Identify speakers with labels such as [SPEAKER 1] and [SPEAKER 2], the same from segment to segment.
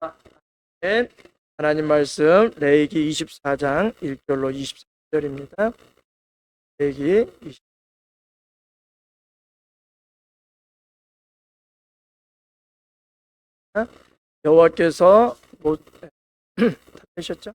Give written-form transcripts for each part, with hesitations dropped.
[SPEAKER 1] 아멘. 하나님 말씀 레위기 24장 1절로 23절입니다. 레위기 20. 여호와께서 하셨죠?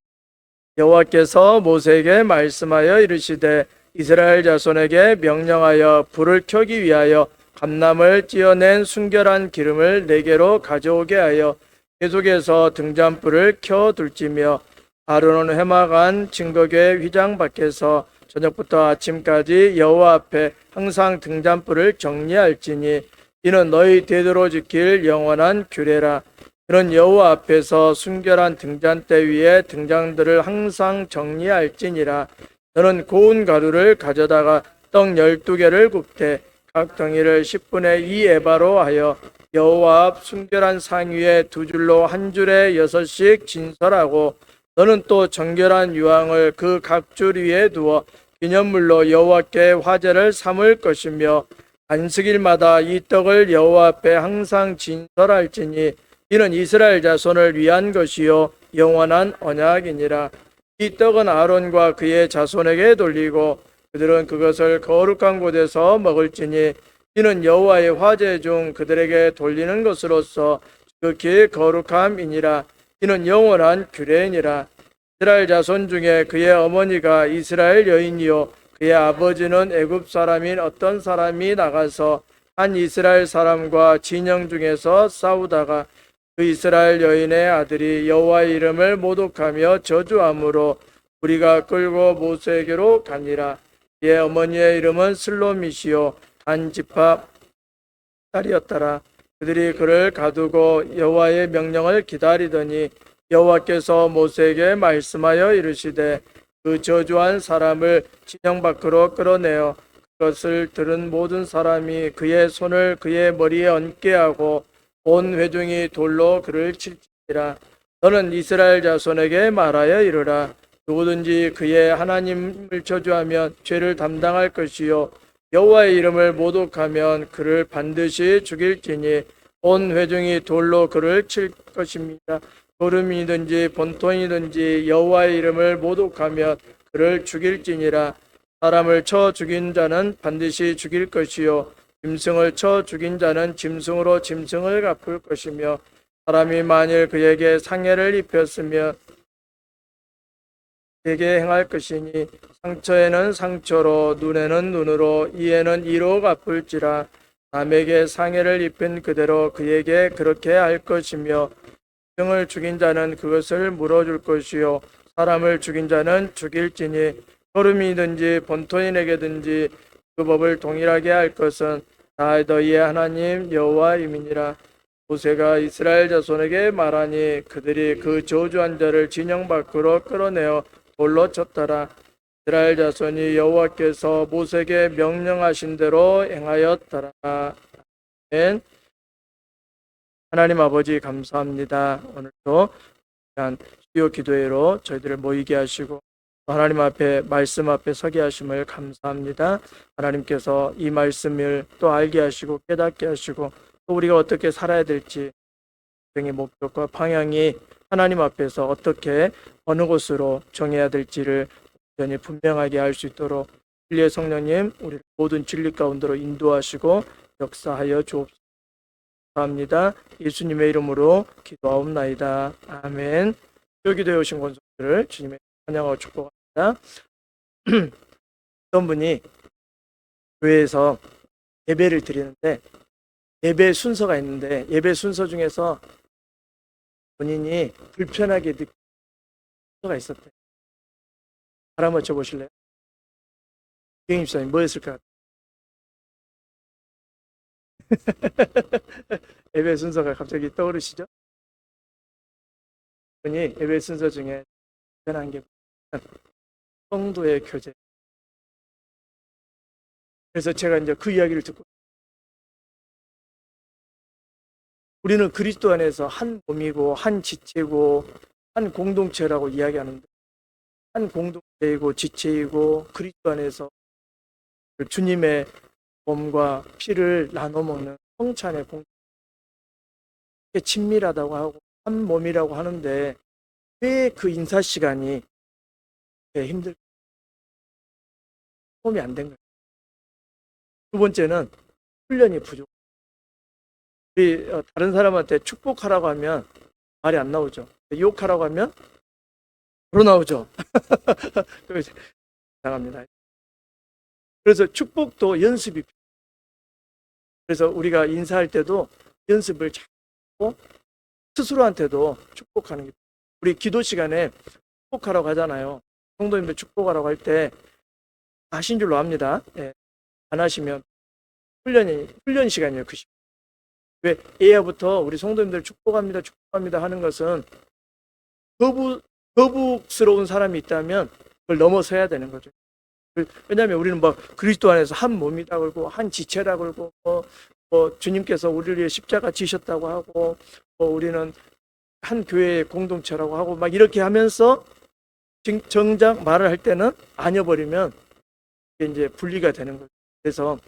[SPEAKER 1] 여호와께서 모세에게 말씀하여 이르시되 이스라엘 자손에게 명령하여 불을 켜기 위하여 감람을 찌어낸 순결한 기름을 네개로 가져오게 하여 계속해서 등잔불을 켜둘지며 아론은 회막안 증거궤 휘장 밖에서 저녁부터 아침까지 여호와 앞에 항상 등잔불을 정리할지니 이는 너희 대대로 지킬 영원한 규례라. 그는 여호와 앞에서 순결한 등잔대 위에 등장들을 항상 정리할지니라. 너는 고운 가루를 가져다가 떡 12개를 굽되 각 덩이를 10분의 2 에바로 하여 여호와 앞 순결한 상 위에 두 줄로 한 줄에 6씩 진설하고 너는 또 정결한 유황을 그 각 줄 위에 두어 기념물로 여호와께 화제를 삼을 것이며 안식일마다 이 떡을 여호와 앞에 항상 진설할지니 이는 이스라엘 자손을 위한 것이요 영원한 언약이니라. 이 떡은 아론과 그의 자손에게 돌리고 그들은 그것을 거룩한 곳에서 먹을지니 이는 여호와의 화제 중 그들에게 돌리는 것으로서 극히 거룩함이니라. 이는 영원한 규례이니라. 이스라엘 자손 중에 그의 어머니가 이스라엘 여인이요 그의 아버지는 애굽 사람인 어떤 사람이 나가서 한 이스라엘 사람과 진영 중에서 싸우다가 그 이스라엘 여인의 아들이 여호와의 이름을 모독하며 저주함으로 우리가 끌고 모세에게로 가니라. 그의 어머니의 이름은 슬로미시요 단 지파 딸이었더라. 그들이 그를 가두고 여호와의 명령을 기다리더니 여호와께서 모세에게 말씀하여 이르시되 그 저주한 사람을 진영 밖으로 끌어내어 그것을 들은 모든 사람이 그의 손을 그의 머리에 얹게 하고 온 회중이 돌로 그를 칠지니라. 너는 이스라엘 자손에게 말하여 이르라. 누구든지 그의 하나님을 저주하면 죄를 담당할 것이요 여호와의 이름을 모독하면 그를 반드시 죽일지니 온 회중이 돌로 그를 칠 것입니다. 소름이든지 본토이든지 여호와의 이름을 모독하면 그를 죽일지니라. 사람을 쳐 죽인 자는 반드시 죽일 것이요 짐승을 쳐 죽인 자는 짐승으로 짐승을 갚을 것이며 사람이 만일 그에게 상해를 입혔으면 그에게 행할 것이니 상처에는 상처로 눈에는 눈으로 이에는 이로 갚을지라. 남에게 상해를 입힌 그대로 그에게 그렇게 할 것이며 짐승을 죽인 자는 그것을 물어줄 것이요 사람을 죽인 자는 죽일지니 소름이든지 본토인에게든지 그 법을 동일하게 할 것은 다 너희의 하나님 여호와임이니라. 모세가 이스라엘 자손에게 말하니 그들이 그 저주한 자를 진영 밖으로 끌어내어 돌로 쳤더라. 이스라엘 자손이 여호와께서 모세에게 명령하신 대로 행하였더라. 아멘. 하나님 아버지 감사합니다. 오늘도 주요 기도회로 저희들을 모이게 하시고 하나님 앞에 말씀 앞에 서게 하심을 감사합니다. 하나님께서 이 말씀을 또 알게 하시고 깨닫게 하시고 또 우리가 어떻게 살아야 될지 생의 목적과 방향이 하나님 앞에서 어떻게 어느 곳으로 정해야 될지를 완전히 분명하게 알 수 있도록 진리의 성령님 우리 모든 진리 가운데로 인도하시고 역사하여 주옵소서. 감사합니다. 예수님의 이름으로 기도하옵나이다. 아멘. 여기도 오신 권속들을 주님의 찬양하고 축복합니다. 어떤 분이 교회에서 예배를 드리는데 예배 순서가 있는데 예배 순서 중에서 본인이 불편하게 느끼는 순서가 있었대요. 바람 맞춰 보실래요? 교행입사님 뭐였을까? 예배 순서가 갑자기 떠오르시죠? 본이 예배 순서 중에 불편한 게 성도의 교제. 그래서 제가 이제 그 이야기를 듣고 우리는 그리스도 안에서 한 몸이고 한 지체고 한 공동체라고 이야기하는데 한 공동체이고 지체이고 그리스도 안에서 주님의 몸과 피를 나눠 먹는 성찬의 공동체 친밀하다고 하고 한 몸이라고 하는데 왜 그 인사 시간이 힘들 도움이 안 된 거예요. 두 번째는 훈련이 부족. 우리 다른 사람한테 축복하라고 하면 말이 안 나오죠. 유혹하라고 하면 바로 나오죠. 그래서 이상합니다. 그래서 축복도 연습이 필요해요. 그래서 우리가 인사할 때도 연습을 잘 하고 스스로한테도 축복하는 게 우리 기도 시간에 축복하라고 하잖아요. 성도님들 축복하라고 할 때 하신 줄로 압니다. 예. 안 하시면 훈련 시간이에요. 그 시간. 왜 예야부터 우리 성도님들 축복합니다, 축복합니다 하는 것은 거북스러운 사람이 있다면 그걸 넘어서야 되는 거죠. 왜냐하면 우리는 뭐 그리스도 안에서 한 몸이다 그러고 한 지체다 그러고 뭐 주님께서 우리를 위해 십자가 지셨다고 하고 뭐 우리는 한 교회의 공동체라고 하고 막 이렇게 하면서 정작 말을 할 때는 아녀버리면 이제 분리가 되는 거죠. 그래서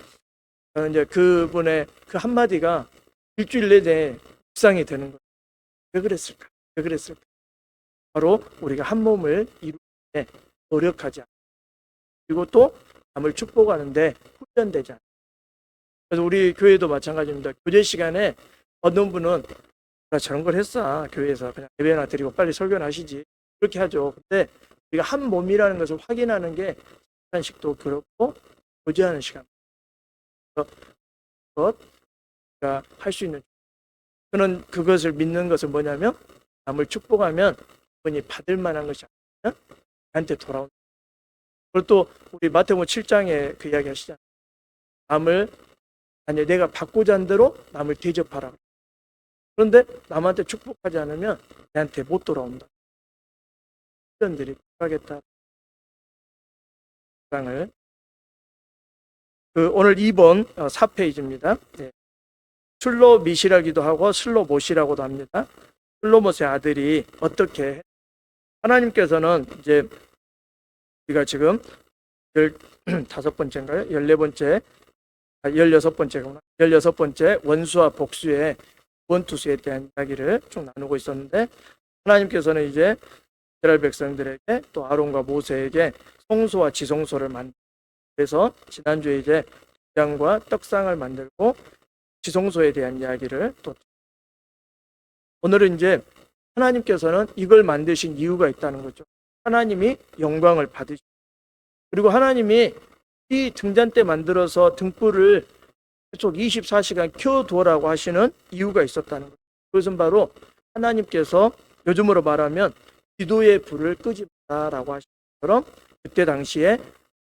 [SPEAKER 1] 저는 이제 그분의 그 한마디가 일주일 내내 묵상이 되는 거예요. 왜 그랬을까? 왜 그랬을까? 바로 우리가 한 몸을 이루기 위해 노력하지 않고 그리고 또 남을 축복하는데 훈련되지 않아요. 그래서 우리 교회도 마찬가지입니다. 교제 시간에 어떤 분은 나 저런 걸 했어. 교회에서 그냥 예배나 드리고 빨리 설교나 하시지. 그렇게 하죠. 근데 우리가 한 몸이라는 것을 확인하는 게 시간씩도 그렇고 교제하는 시간. 그것가 할 수 있는 저는 그것을 믿는 것은 뭐냐면 남을 축복하면 그분이 받을 만한 것이 아니면 나한테 돌아온다. 그리고 또 우리 마태복음 7장에 그 이야기 하시잖아요. 내가 받고자 한 대로 남을 대접하라. 그런데 남한테 축복하지 않으면 내한테 못 돌아온다. 훈련들이 필요하겠다. 장을 오늘 2번 4페이지입니다. 네. 슬로밋이라기도 하고 슬로못이라고도 합니다. 슬로못의 아들이 어떻게 하나님께서는 이제 우리가 지금 15번째인가요? 14번째 16번째 원수와 복수의 원투수에 대한 이야기를 쭉 나누고 있었는데 하나님께서는 이제 이스라엘 백성들에게 또 아론과 모세에게 성소와 지성소를 만들어서 지난주에 이제 양과 떡상을 만들고 지성소에 대한 이야기를 또 오늘은 이제 하나님께서는 이걸 만드신 이유가 있다는 거죠. 하나님이 영광을 받으시고 그리고 하나님이 이 등잔 때 만들어서 등불을 계속 24시간 켜두라고 하시는 이유가 있었다는 거죠. 그것은 바로 하나님께서 요즘으로 말하면 기도의 불을 끄지 마라라고 하신 것처럼 그때 당시에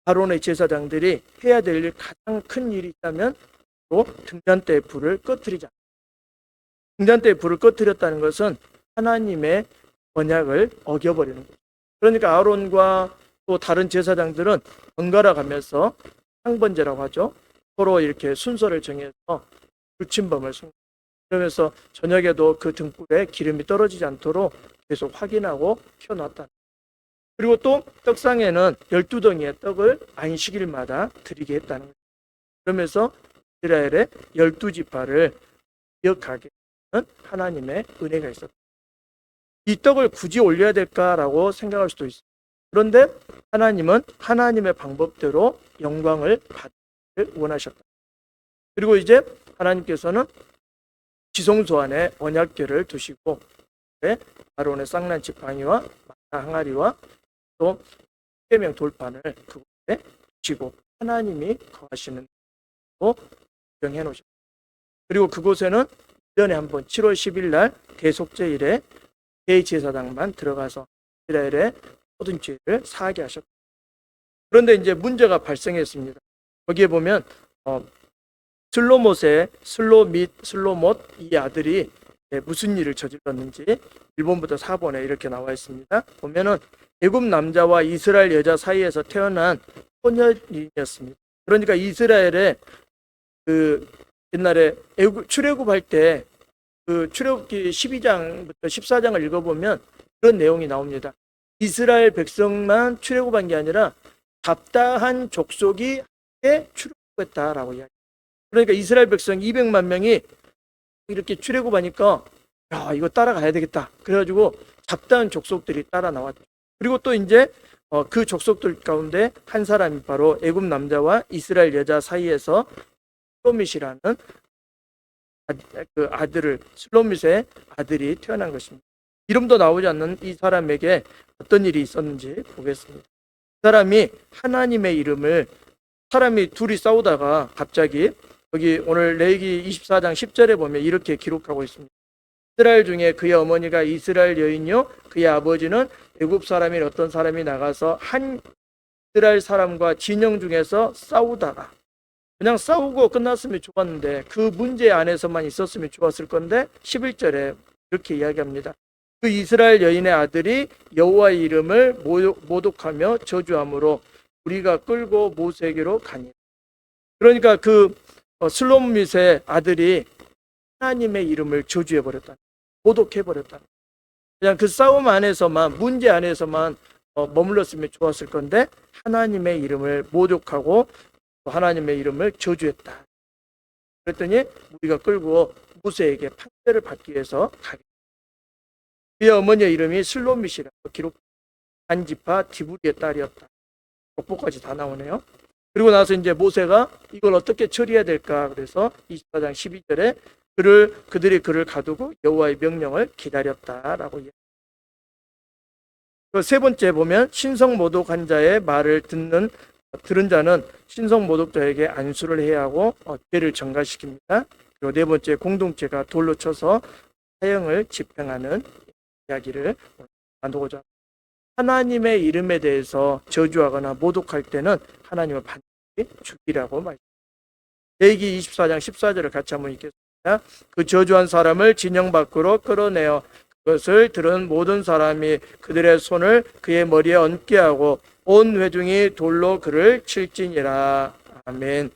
[SPEAKER 1] 아론의 제사장들이 해야 될 일 가장 큰 일이 있다면 또 등잔대의 불을 꺼뜨리자. 등잔대의 불을 꺼뜨렸다는 것은 하나님의 언약을 어겨버리는 거죠. 그러니까 아론과 또 다른 제사장들은 번갈아 가면서 상번제라고 하죠. 서로 이렇게 순서를 정해서 불침범을 그러면서 저녁에도 그 등불에 기름이 떨어지지 않도록 계속 확인하고 켜놨다. 그리고 또 떡상에는 12덩이의 떡을 안식일마다 드리게 했다는 거죠. 그러면서 이스라엘의 12지파를 기억하게 하는 하나님의 은혜가 있었다. 이 떡을 굳이 올려야 될까라고 생각할 수도 있어요. 그런데 하나님은 하나님의 방법대로 영광을 받기를 원하셨다. 그리고 이제 하나님께서는 지성소 안에 언약궤를 두시고 아론의 쌍난 지팡이와 만나 항아리와 또 십계명 돌판을 그곳에 두시고 하나님이 거하시는 곳으로 정해 놓으셨다. 그리고 그곳에는 1년에 한 번 7월 10일 날 대속제일에 대제사장만 들어가서 이스라엘의 모든 죄를 사하게 하셨다. 그런데 이제 문제가 발생했습니다. 거기에 보면 슬로못 이 아들이 무슨 일을 저질렀는지 1번부터 4번에 이렇게 나와 있습니다. 보면은 애굽 남자와 이스라엘 여자 사이에서 태어난 소년이었습니다. 그러니까 이스라엘의 그 옛날에 출애굽할 때 그 출애굽기 12장부터 14장을 읽어보면 그런 내용이 나옵니다. 이스라엘 백성만 출애굽한 게 아니라 잡다한 족속이 함께 출애굽했다라고 이야기합니다. 그러니까 이스라엘 백성 200만 명이 이렇게 출애굽하니까 야, 이거 따라가야 되겠다. 그래가지고 잡다한 족속들이 따라 나왔죠. 그리고 또 이제 그 족속들 가운데 한 사람이 바로 애굽 남자와 이스라엘 여자 사이에서 슬로밋이라는 그 아들을, 슬로밋의 아들이 태어난 것입니다. 이름도 나오지 않는 이 사람에게 어떤 일이 있었는지 보겠습니다. 그 사람이 하나님의 이름을, 사람이 둘이 싸우다가 갑자기 여기 오늘 레위기 24장 10절에 보면 이렇게 기록하고 있습니다. 이스라엘 중에 그의 어머니가 이스라엘 여인이요 그의 아버지는 애굽 사람인 어떤 사람이 나가서 한 이스라엘 사람과 진영 중에서 싸우다가, 그냥 싸우고 끝났으면 좋았는데 그 문제 안에서만 있었으면 좋았을 건데 11절에 이렇게 이야기합니다. 그 이스라엘 여인의 아들이 여호와의 이름을 모독하며 저주함으로 우리가 끌고 모세에게로 가니. 그러니까 그 슬로밋의 아들이 하나님의 이름을 저주해버렸다, 모독해버렸다. 그냥 그 싸움 안에서만, 문제 안에서만 머물렀으면 좋았을 건데 하나님의 이름을 모독하고 하나님의 이름을 저주했다. 그랬더니 우리가 끌고 모세에게 판결을 받기 위해서 가게. 그의 어머니의 이름이 슬로밋이라고 기록. 한지파 디브리의 딸이었다. 족보까지 다 나오네요. 그리고 나서 이제 모세가 이걸 어떻게 처리해야 될까? 그래서 24장 12절에 그들이 그를 가두고 여호와의 명령을 기다렸다라고 이야기합니다. 세 번째 보면 신성 모독한 자의 말을 들은 자는 신성 모독자에게 안수를 해야 하고 죄를 전가시킵니다. 그리고 네 번째, 공동체가 돌로 쳐서 사형을 집행하는 이야기를 나누고자 합니다. 하나님의 이름에 대해서 저주하거나 모독할 때는 하나님은 반드시 죽이라고 말합니다. 레위기 24장 14절을 같이 한번 읽겠습니다. 그 저주한 사람을 진영 밖으로 끌어내어 그것을 들은 모든 사람이 그들의 손을 그의 머리에 얹게 하고 온 회중이 돌로 그를 칠지니라. 아멘.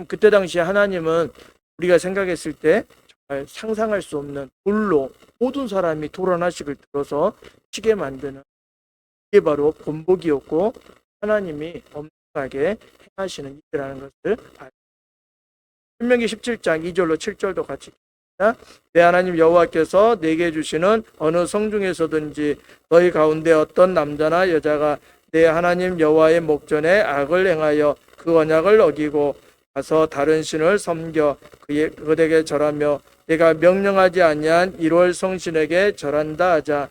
[SPEAKER 1] 그때 당시에 하나님은 우리가 생각했을 때 정말 상상할 수 없는 돌로 모든 사람이 돌 하나씩을 들어서 치게 만드는, 이게 바로 본보기였고 하나님이 엄청나게 행하시는 일이라는 것을 알고, 신명기 17장 2절로 7절도 같이 읽습니다. 내 하나님 여호와께서 내게 주시는 어느 성중에서든지 너희 가운데 어떤 남자나 여자가 내 하나님 여호와의 목전에 악을 행하여 그 언약을 어기고 가서 다른 신을 섬겨 그에게 절하며 내가 명령하지 아니한 1월 성신에게 절한다 하자.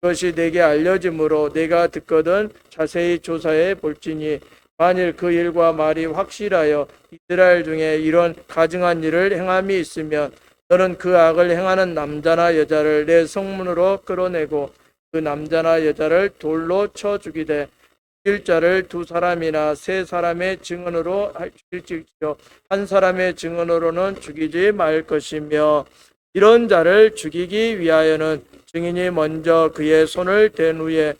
[SPEAKER 1] 그것이 내게 알려짐으로 내가 듣거든 자세히 조사해 볼지니 만일 그 일과 말이 확실하여 이스라엘 중에 이런 가증한 일을 행함이 있으면 너는 그 악을 행하는 남자나 여자를 내 성문으로 끌어내고 그 남자나 여자를 돌로 쳐 죽이되 죽일 자를 2사람이나 3사람의 증언으로 죽일지요 한 사람의 증언으로는 죽이지 말 것이며 이런 자를 죽이기 위하여는 증인이 먼저 그의 손을 댄 후에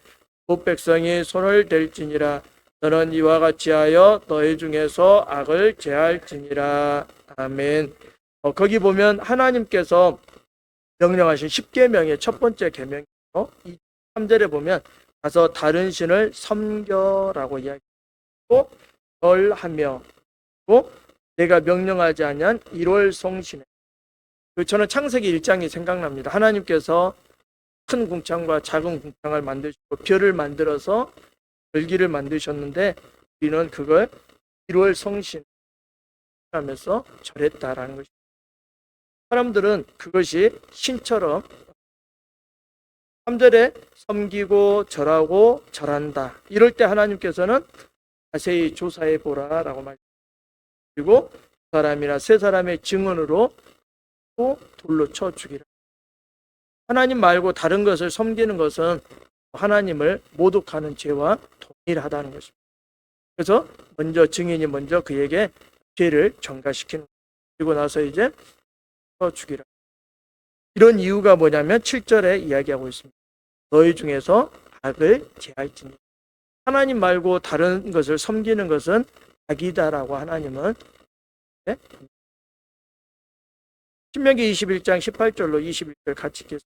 [SPEAKER 1] 그 백성이 손을 댈지니라. 너는 이와 같이 하여 너희 중에서 악을 제할지니라. 아멘. 거기 보면 하나님께서 명령하신 10계명의 첫 번째 계명이죠. 3절에 보면 가서 다른 신을 섬겨라고 이야기하고 절하며, 또 내가 명령하지 아니한 1월 성신에, 저는 창세기 1장이 생각납니다. 하나님께서 큰 궁창과 작은 궁창을 만드시고 별을 만들어서 별기를 만드셨는데 우리는 그걸 1월 성신 하면서 절했다라는 것입니다. 사람들은 그것이 신처럼 3절에 섬기고 절하고 절한다. 이럴 때 하나님께서는 자세히 조사해 보라라고 말합니다. 그리고 2사람이나 3사람의 증언으로 또 돌로 쳐 죽이라. 하나님 말고 다른 것을 섬기는 것은 하나님을 모독하는 죄와 동일하다는 것입니다. 그래서 먼저 증인이 먼저 그에게 죄를 전가시키는 거예요. 그리고 나서 이제 쳐 죽이라. 이런 이유가 뭐냐면 7절에 이야기하고 있습니다. 너희 중에서 악을 제할지니. 하나님 말고 다른 것을 섬기는 것은 악이다라고 하나님은. 신명기 21장 18절로 21절 같이 읽겠습니다.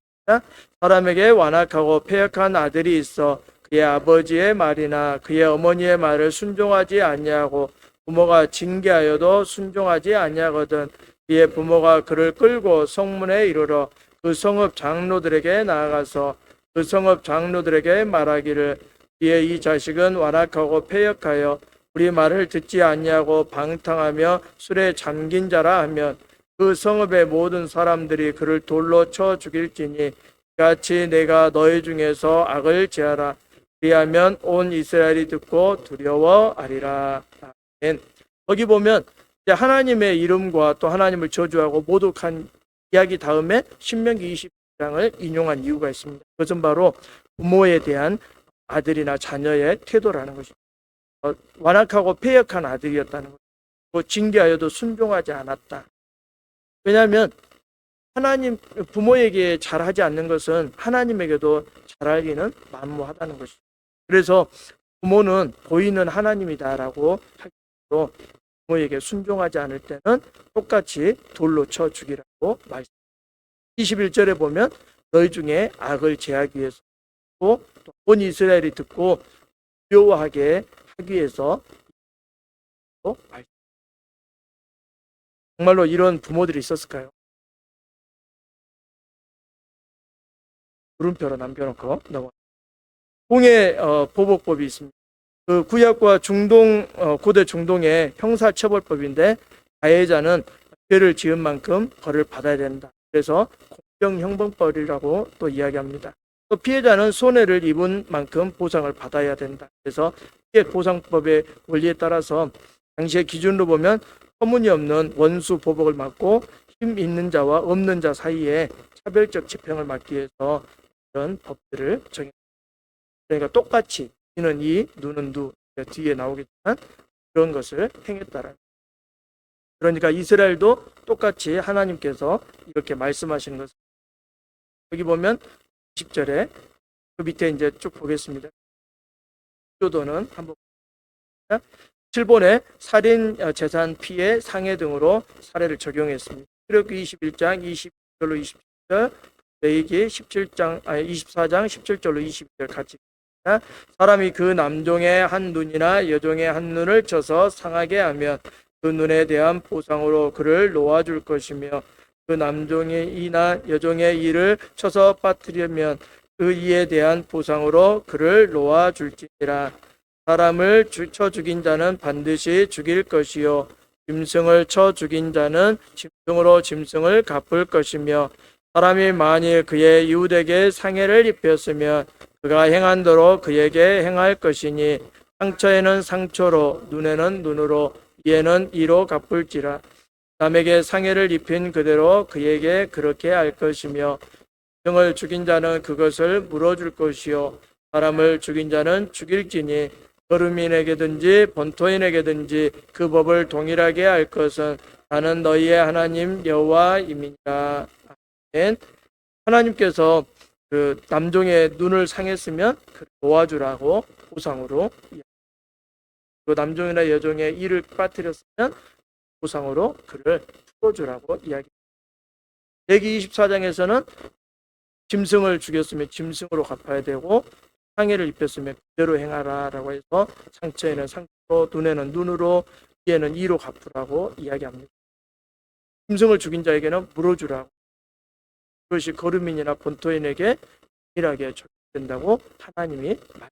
[SPEAKER 1] 사람에게 완악하고 패역한 아들이 있어 그의 아버지의 말이나 그의 어머니의 말을 순종하지 아니하고 부모가 징계하여도 순종하지 아니하거든 그의 부모가 그를 끌고 성문에 이르러 그 성읍 장로들에게 나아가서 그 성읍 장로들에게 말하기를 이에 이 자식은 완악하고 패역하여 우리 말을 듣지 아니하고 방탕하며 술에 잠긴 자라 하면 그 성읍의 모든 사람들이 그를 돌로 쳐 죽일지니 같이 내가 너희 중에서 악을 제하라. 그리하면 온 이스라엘이 듣고 두려워하리라. 아멘. 거기 보면 이제 하나님의 이름과 또 하나님을 저주하고 모독한 이야기 다음에 신명기 20장을 인용한 이유가 있습니다. 그것은 바로 부모에 대한 아들이나 자녀의 태도라는 것입니다. 완악하고 패역한 아들이었다는 것이고 징계하여도 순종하지 않았다. 왜냐하면 하나님 부모에게 잘하지 않는 것은 하나님에게도 잘하기는 만무하다는 것이죠. 그래서 부모는 보이는 하나님이다라고 하기로 부모에게 순종하지 않을 때는 똑같이 돌로 쳐 죽이라고 말씀. 21절에 보면 너희 중에 악을 제하기 위해서 또 온 이스라엘이 듣고 두려워하게 하기 위해서 말씀. 정말로 이런 부모들이 있었을까요? 물음표로 남겨놓고 넘어. 공의 보복법이 있습니다. 그 구약과 중동 고대 중동의 형사처벌법인데 가해자는 죄를 지은 만큼 벌을 받아야 된다. 그래서 공정형벌법이라고 또 이야기합니다. 또 피해자는 손해를 입은 만큼 보상을 받아야 된다. 그래서 피해보상법의 원리에 따라서 당시의 기준으로 보면 터무니없는 원수 보복을 막고 힘 있는 자와 없는 자 사이에 차별적 집행을 막기 위해서 이런 법들을 정했습니다. 그러니까 똑같이 이는 이, 누는 누 뒤에 나오겠지만 그런 것을 행했다라는. 그러니까 이스라엘도 똑같이 하나님께서 이렇게 말씀하시는 것을 여기 보면 10절에 그 밑에 이제 쭉 보겠습니다. 조도는 한번 칠본의 살인 재산 피해 상해 등으로 사례를 적용했습니다. 출애굽기 21장 20절로 27절, 레위기 24장 17절로 22절 같이. 사람이 그 남종의 한 눈이나 여종의 한 눈을 쳐서 상하게 하면 그 눈에 대한 보상으로 그를 놓아줄 것이며 그 남종의 이나 여종의 이를 쳐서 빠뜨리면 그 이에 대한 보상으로 그를 놓아줄지니라. 사람을 쳐 죽인 자는 반드시 죽일 것이요 짐승을 쳐 죽인 자는 짐승으로 짐승을 갚을 것이며 사람이 만일 그의 이웃에게 상해를 입혔으면 그가 행한 대로 그에게 행할 것이니 상처에는 상처로 눈에는 눈으로 이에는 이로 갚을지라. 남에게 상해를 입힌 그대로 그에게 그렇게 할 것이며 짐승을 죽인 자는 그것을 물어줄 것이요 사람을 죽인 자는 죽일지니 거류민에게든지 본토인에게든지 그 법을 동일하게 할 것은 나는 너희의 하나님 여호와임이니라. 아멘. 하나님께서 그 남종의 눈을 상했으면 놓아주라고 보상으로, 그 남종이나 여종의 이를 빠뜨렸으면 보상으로 그를 풀어주라고 이야기합니다. 레위기 24장에서는 짐승을 죽였으면 짐승으로 갚아야 되고 상해를 입혔으면 그대로 행하라라고 해서 상처에는 상처로 눈에는 눈으로 이에는 이로 갚으라고 이야기합니다. 짐승을 죽인 자에게는 물어주라고. 그것이 거류민이나 본토인에게 동일하게 적용된다고 하나님이 말합니다.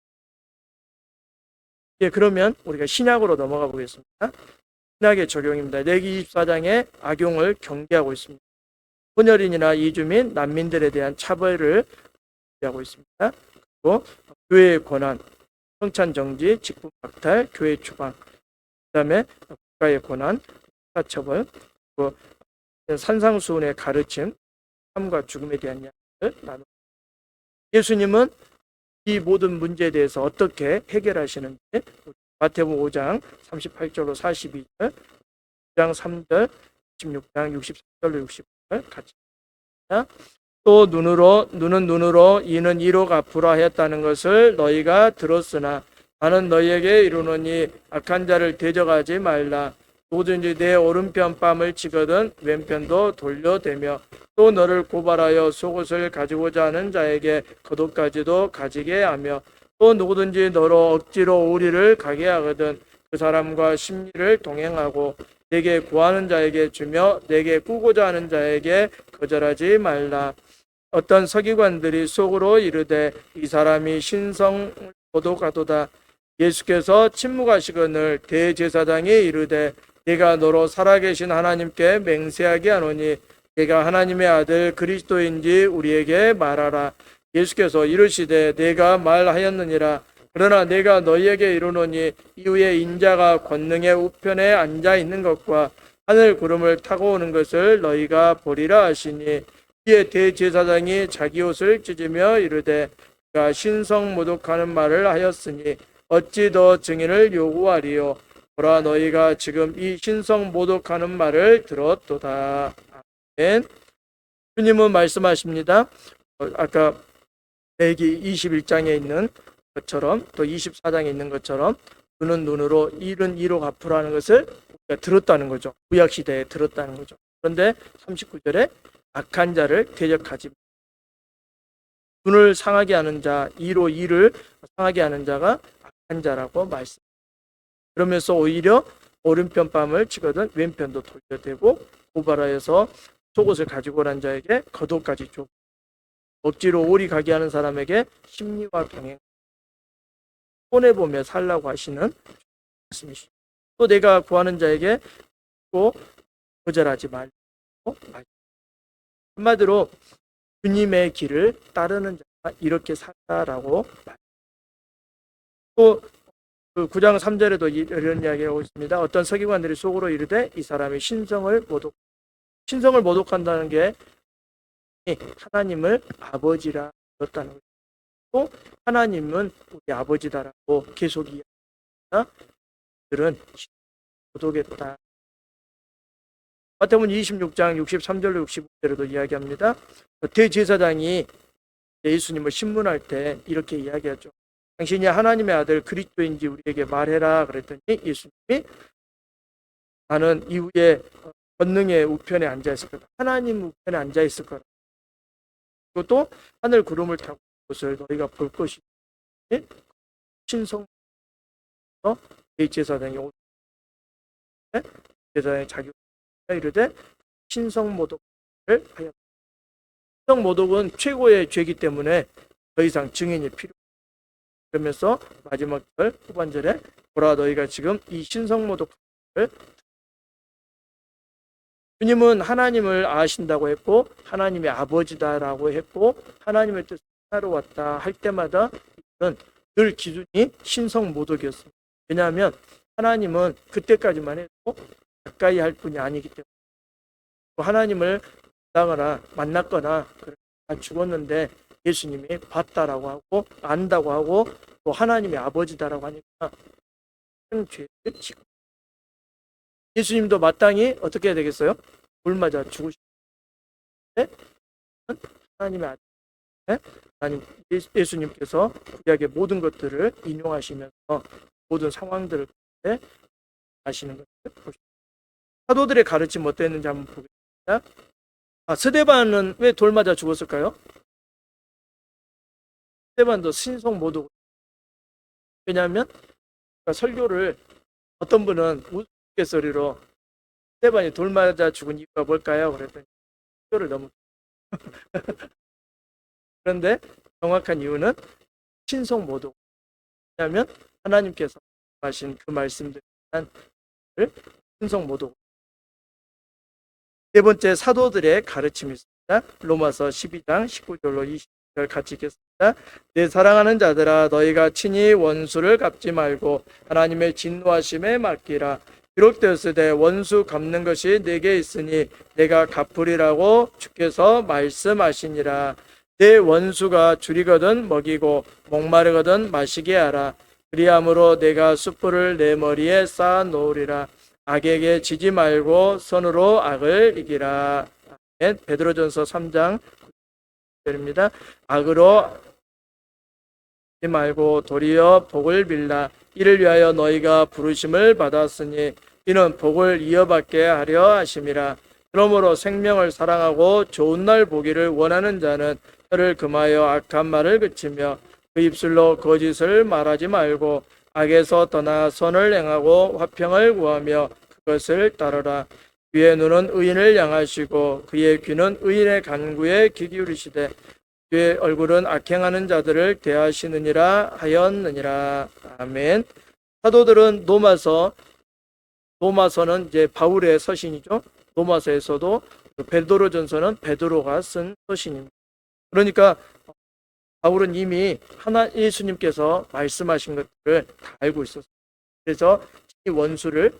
[SPEAKER 1] 예, 그러면 우리가 신약으로 넘어가 보겠습니다. 신약의 적용입니다. 레위기 24장의 악용을 경계하고 있습니다. 혼혈인이나 이주민, 난민들에 대한 차별을 경계하고 있습니다. 그리고 교회의 권한, 성찬정지, 직분박탈, 교회 추방, 그 다음에 국가의 권한, 사처벌, 그리고 산상수훈의 가르침, 삶과 죽음에 대한 이야기를 나눕니다. 예수님은 이 모든 문제에 대해서 어떻게 해결하시는지 마태복음 5장 38절로 42절, 9장 3절, 16장 63절로 60절 같이 합니다. 또 눈은 눈으로 이는 이로 갚으라 하였다는 것을 너희가 들었으나 나는 너희에게 이르노니 악한 자를 대적하지 말라. 누구든지 내 오른편 뺨을 치거든 왼편도 돌려대며 또 너를 고발하여 속옷을 가지고자 하는 자에게 겉옷까지도 가지게 하며 또 누구든지 너로 억지로 우리를 가게 하거든 그 사람과 심리를 동행하고 내게 구하는 자에게 주며 내게 꾸고자 하는 자에게 거절하지 말라. 어떤 서기관들이 속으로 이르되 이 사람이 신성 모독하도다. 예수께서 침묵하시거늘 대제사장이 이르되 내가 너로 살아계신 하나님께 맹세하게 하노니 내가 하나님의 아들 그리스도인지 우리에게 말하라. 예수께서 이르시되 내가 말하였느니라. 그러나 내가 너희에게 이르노니 이후에 인자가 권능의 우편에 앉아 있는 것과 하늘 구름을 타고 오는 것을 너희가 보리라 하시니 이에 대제사장이 자기 옷을 찢으며 이르되 그가 신성 모독하는 말을 하였으니 어찌 더 증인을 요구하리요. 보라 너희가 지금 이 신성 모독하는 말을 들었도다. 아멘. 주님은 말씀하십니다. 아까 레위기 21장에 있는 것처럼 또 24장에 있는 것처럼 눈은 눈으로 이는 이로 갚으라는 것을 우리가 들었다는 거죠. 구약시대에 들었다는 거죠. 그런데 39절에 악한 자를 대적하지 마. 눈을 상하게 하는 자, 이로 이를 상하게 하는 자가 악한 자라고 말씀. 그러면서 오히려 오른편 뺨을 치거든 왼편도 돌려대고 고발하여서 속옷을 가지고 난 자에게 겉옷까지 주고 억지로 오리 가게 하는 사람에게 심리와 병행 손해보며 살라고 하시는 말씀이시죠. 또 내가 구하는 자에게 또 거절하지 말고 한마디로 주님의 길을 따르는 자가 이렇게 살다라고 또 그 9장 3절에도 이런 이야기가 오고 있습니다. 어떤 서기관들이 속으로 이르되 이 사람이 신성을 모독한다는 게 하나님을 아버지라 불렀다는 거죠. 또 하나님은 우리 아버지다라고 계속 이야기합니다. 그들은 모독했다. 마태복음 26장 63절로 65절에도 이야기합니다. 대제사장이 예수님을 신문할 때 이렇게 이야기하죠. 당신이 하나님의 아들 그리스도인지 우리에게 말해라 그랬더니 예수님이 나는 이후에 권능의 우편에 앉아 있을 거다. 하나님 우편에 앉아 있을 거다. 그것도 하늘 구름을 타고 것을 너희가 볼 것이니 신성 대제사장이 오되 제사장이 자기 이르되 신성 모독을 하였다. 신성 모독은 최고의 죄이기 때문에 더 이상 증인이 필요. 그러면서 마지막 절 후반절에 보라 너희가 지금 이 신성 모독을 주님은 하나님을 아신다고 했고 하나님의 아버지다라고 했고 하나님의 뜻을 따라왔다 할 때마다 늘 기준이 신성 모독이었습니다. 왜냐하면 하나님은 그때까지만 해도 가까이 할 분이 아니기 때문에 하나님을 만났거나 죽었는데 예수님이 봤다라고 하고 안다고 하고 또 하나님의 아버지다라고 하니까 큰 죄를 지고 예수님도 마땅히 어떻게 해야 되겠어요? 돌 맞아 죽으시는데 하나님의 아들 예수님께서 구약의 모든 것들을 인용하시면서 모든 상황들을 아시는 것을 보십니다. 사도들의 가르침 어땠는지 한번 보겠습니다. 스데반은 왜 돌 맞아 죽었을까요? 스데반도 신성 모독. 왜냐하면 설교를 어떤 분은 우스갯소리로 스데반이 돌 맞아 죽은 이유가 뭘까요? 그랬더니 설교를 너무 그런데 정확한 이유는 신성 모독. 왜냐하면 하나님께서 하신 그 말씀들을 신성 모독. 네 번째 사도들의 가르침이 있습니다. 로마서 12장 19절로 20절 같이 읽겠습니다. 내 사랑하는 자들아 너희가 친히 원수를 갚지 말고 하나님의 진노하심에 맡기라. 기록되었으되 원수 갚는 것이 내게 있으니 내가 갚으리라고 주께서 말씀하시니라. 내 원수가 줄이거든 먹이고 목마르거든 마시게 하라. 그리함으로 내가 숯불을 내 머리에 쌓아 놓으리라. 악에게 지지 말고 선으로 악을 이기라. 베드로전서 3장 9절입니다. 악으로 지지 말고 도리어 복을 빌라. 이를 위하여 너희가 부르심을 받았으니 이는 복을 이어받게 하려 하심이라. 그러므로 생명을 사랑하고 좋은 날 보기를 원하는 자는 혀를 금하여 악한 말을 그치며 그 입술로 거짓을 말하지 말고 악에서 떠나 선을 행하고 화평을 구하며 그것을 따르라. 그의 눈은 의인을 향하시고 그의 귀는 의인의 간구에 귀 기울이시되 그의 얼굴은 악행하는 자들을 대하시느니라 하였느니라. 아멘. 사도들은 로마서는 이제 바울의 서신이죠. 로마서에서도 베드로전서는 베드로가 쓴 서신입니다. 그러니까 바울은 이미 예수님께서 말씀하신 것들을 다 알고 있었어요. 그래서 이 원수를,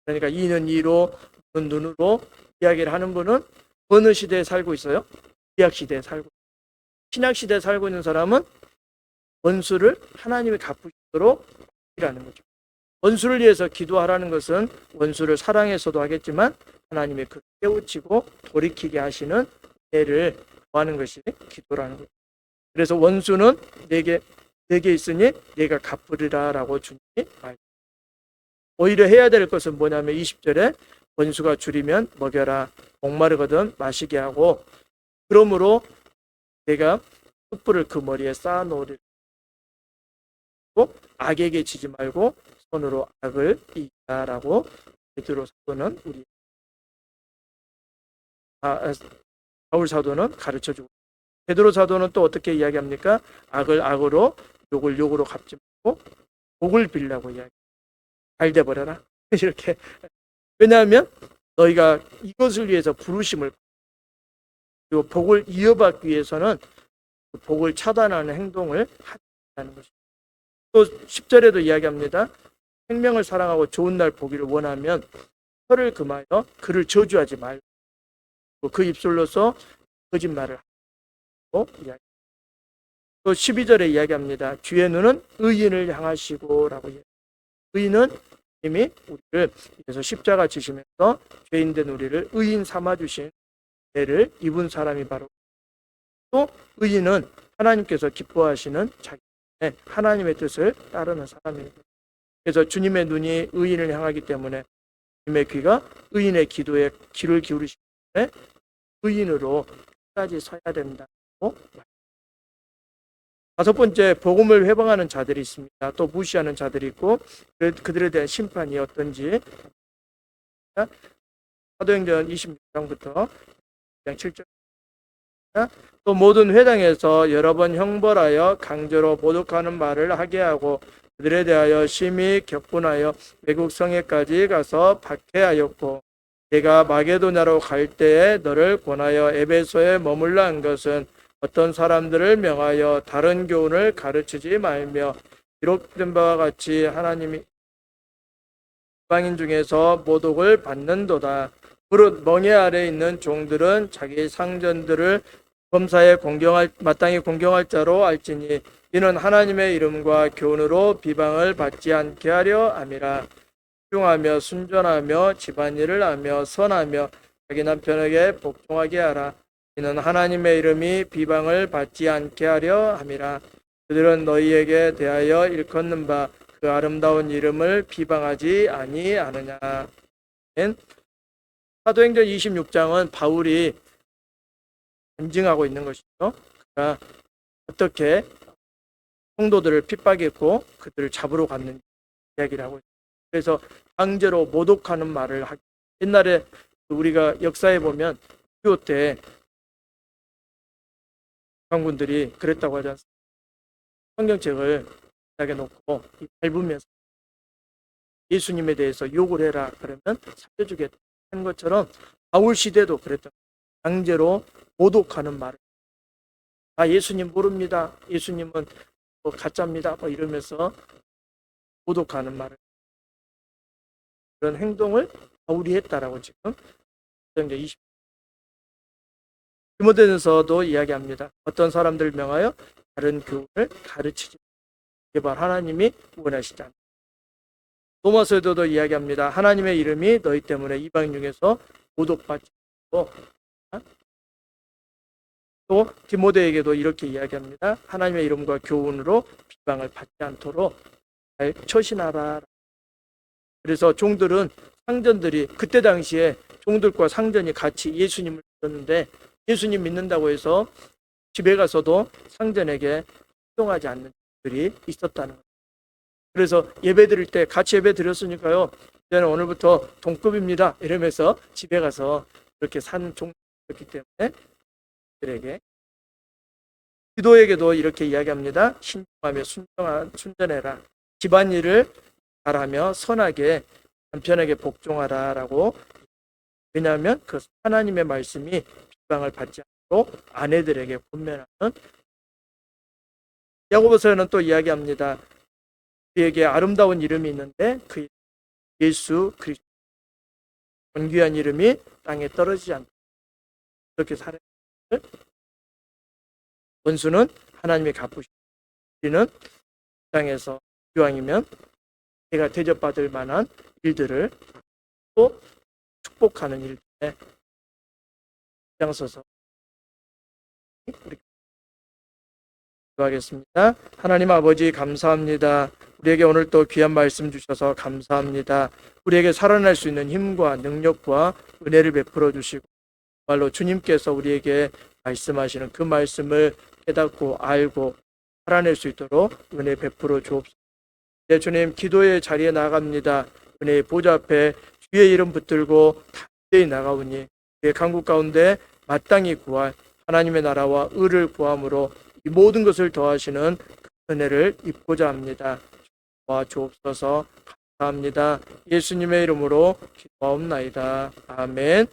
[SPEAKER 1] 그러니까 이는 이로 눈은 눈으로 이야기를 하는 분은 어느 시대에 살고 있어요? 구약 시대에 살고 있어요. 신약 시대에 살고 있는 사람은 원수를 하나님이 갚으시도록 이라는 거죠. 원수를 위해서 기도하라는 것은 원수를 사랑해서도 하겠지만 하나님의 그를 깨우치고 돌이키게 하시는 애를 구하는 것이 기도라는 거죠. 그래서 원수는 내게 있으니 내가 갚으리라 라고 주님이 말합니다. 오히려 해야 될 것은 뭐냐면 20절에 원수가 줄이면 먹여라, 목마르거든 마시게 하고 그러므로 내가 숯불을 그 머리에 쌓아놓으리라. 악에게 지지 말고 손으로 악을 이기라라고 베드로 사도는 바울 사도는 가르쳐주고, 베드로 사도는 또 어떻게 이야기합니까? 악을 악으로, 욕을 욕으로 갚지 말고 복을 빌라고 이야기. 잘 돼버려라 이렇게. 왜냐하면 너희가 이것을 위해서 부르심을, 그리고 복을 이어받기 위해서는 그 복을 차단하는 행동을 하는 것입니다. 또 10절에도 이야기합니다. 생명을 사랑하고 좋은 날 보기를 원하면 혀를 금하여 그를 저주하지 말고 그 입술로서 거짓말을 하고 이야기. 또 12절에 이야기합니다. 주의 눈은 의인을 향하시고 라고 이야기합니다. 의인은 이미 우리를 그래서 십자가 지시면서 죄인된 우리를 의인 삼아주신 죄를 입은 사람이 바로, 또 의인은 하나님께서 기뻐하시는 자기 하나님의 뜻을 따르는 사람입니다. 그래서 주님의 눈이 의인을 향하기 때문에 주님의 귀가 의인의 기도에 귀를 기울이시기 때문에 의인으로 끝까지 서야 된다고. 다섯 번째, 복음을 회방하는 자들이 있습니다. 또 무시하는 자들이 있고 그들에 대한 심판이 어떤지 사도행전 26장부터 7절. 또 모든 회당에서 여러 번 형벌하여 강제로 모독하는 말을 하게 하고 그들에 대하여 심히 격분하여 외국 성에까지 가서 박해하였고, 내가 마게도냐로 갈 때에 너를 권하여 에베소에 머물라 한 것은 어떤 사람들을 명하여 다른 교훈을 가르치지 말며 기록된 바와 같이 하나님이 이방인 중에서 모독을 받는도다. 무릇 멍에 아래 있는 종들은 자기 상전들을 범사에 마땅히 공경할 자로 알지니 이는 하나님의 이름과 교훈으로 비방을 받지 않게 하려 함이라. 흉하며 순전하며 집안일을 하며 선하며 자기 남편에게 복종하게 하라. 이는 하나님의 이름이 비방을 받지 않게 하려 함이라. 그들은 너희에게 대하여 일컫는 바 그 아름다운 이름을 비방하지 아니하느냐. 사도행전 26장은 바울이 간증하고 있는 것이죠. 그가 어떻게 성도들을 핍박했고 그들을 잡으러 갔는지 이야기를 하고 있습니다. 그래서 강제로 모독하는 말을 하고, 옛날에 우리가 역사에 보면 수요 때 강군들이 그랬다고 하지 않습니까? 성경책을 바닥에 놓고 밟으면서 예수님에 대해서 욕을 해라 그러면 살려주겠다 하는 것처럼 바울 시대도 그랬던 거예요. 강제로 모독하는 말을, 예수님 모릅니다, 예수님은 가짜입니다 이러면서 모독하는 말을, 그런 행동을 바울이 했다라고 지금 20 디모데전서도 이야기합니다. 어떤 사람들을 명하여 다른 교훈을 가르치지, 제발 하나님이 원하시지 않습니다. 로마서에도 이야기합니다. 하나님의 이름이 너희 때문에 이방인 중에서 모독받지 않고, 또 디모데에게도 이렇게 이야기합니다. 하나님의 이름과 교훈으로 비방을 받지 않도록 잘 처신하라. 그래서 종들은, 상전들이 그때 당시에 종들과 상전이 같이 예수님을 믿었는데 예수님 믿는다고 해서 집에 가서도 상전에게 행동하지 않는 들이 있었다는 거예요. 그래서 예배 드릴 때 같이 예배 드렸으니까요. 이제는 오늘부터 동급입니다. 이러면서 집에 가서 그렇게 산 종이었기 때문에 들에게 기도에게도 이렇게 이야기합니다. 신중하며 순전해라. 집안일을 잘하며 선하게 남편에게 복종하라라고. 왜냐하면 그 하나님의 말씀이 비방을 받지 않도록 아내들에게 권면하는. 야고보서에는 또 이야기합니다. 그에게 아름다운 이름이 있는데 그 예수 그리스도, 존귀한 이름이 땅에 떨어지지 않도록 그렇게 살아야 될. 원수는 하나님이 갚으시고 우리는 땅에서 기왕이면 내가 대접받을 만한 일들을 또 축복하는 일들에 앞장서서 우리 기도하겠습니다. 하나님 아버지 감사합니다. 우리에게 오늘 또 귀한 말씀 주셔서 감사합니다. 우리에게 살아날 수 있는 힘과 능력과 은혜를 베풀어 주시고 정말로 주님께서 우리에게 말씀하시는 그 말씀을 깨닫고 알고 살아낼 수 있도록 은혜 베풀어 주옵소서. 네, 주님, 기도의 자리에 나갑니다. 은혜의 보좌 앞에 주의 이름 붙들고 담대히 나가오니 우리의 강국 가운데 마땅히 구할 하나님의 나라와 의를 구함으로 이 모든 것을 더하시는 그 은혜를 입고자 합니다. 도와주옵소서. 감사합니다. 예수님의 이름으로 기도하옵나이다. 아멘.